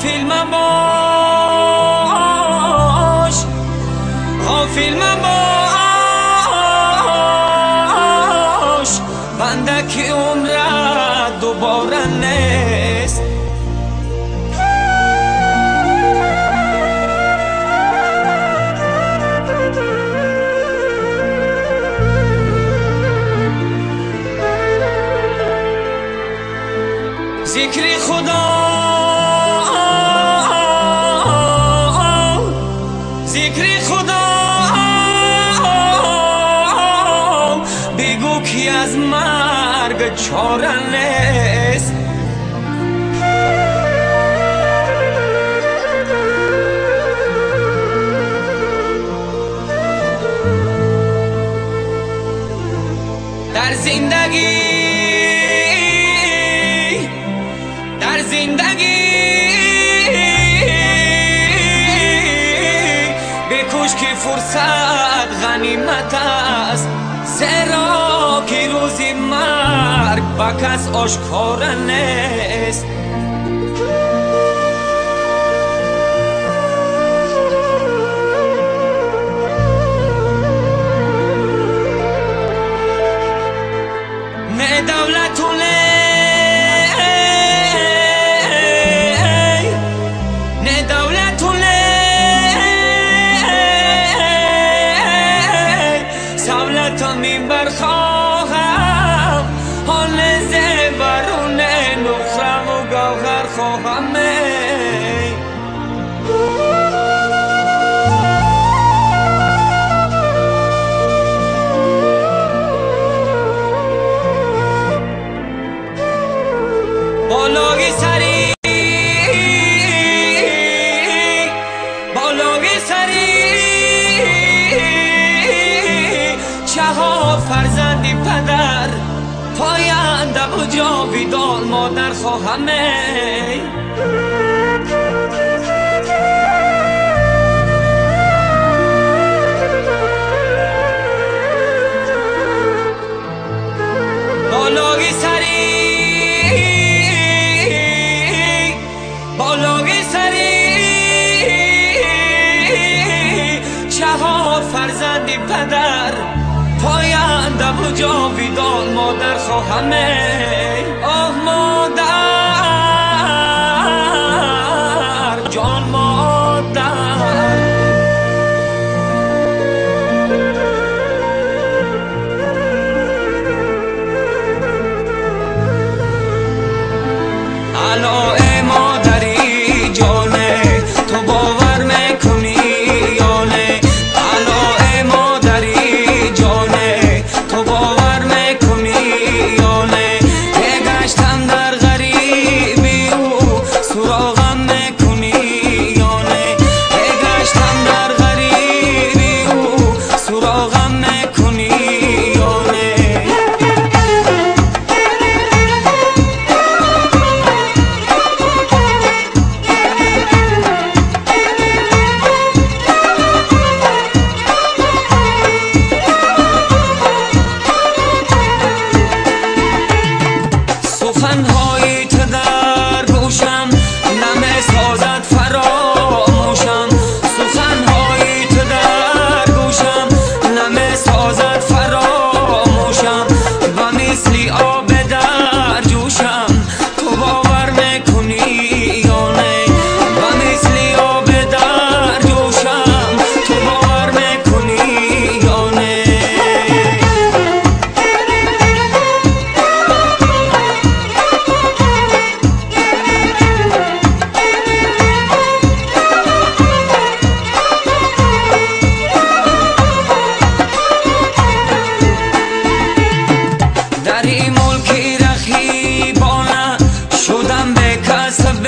غافل مباش، غافل مباش، بنده که عمرت دوباره نیست. ذکر خدا، ذکر خدا، بگو کی از مرگ چاره نیست. در زندگی، در زندگی بکش که فرصت غنیمت است، زیرا که روزی مرگ با کس آشکار نیست. نه دولت و من خواهم، حال زیورون نخرم و گوهر خواهم. بالای سری، بالای سری چهار فرزندی پدر، پاینده و جاویدان مادر خواهم. بالای سری، بالای سری چهار فرزندی پدر، پاینده و جاویدان مادر خواهم. آه مادر، جان مادر. علای مادری جانه، تو باور میکنی یا نه؟ علای مادری جانه، تو باور میکنی یا نه؟ گشتم در غریبی او سراغم میکنی یا نه؟ گشتم در غریبی او سراغم میکنی یا نه؟ سخنهای تو در گوشم نمیسازد فراموشم، سخنهای تو در گوشم نمیسازد فراموشم، و مثلی آب در جوشم، تو باور میکنی یا نه؟ و مثلی آب در جوشم، تو باور میکنی یا نه؟ در این ملک رخیبانه شدم به کسب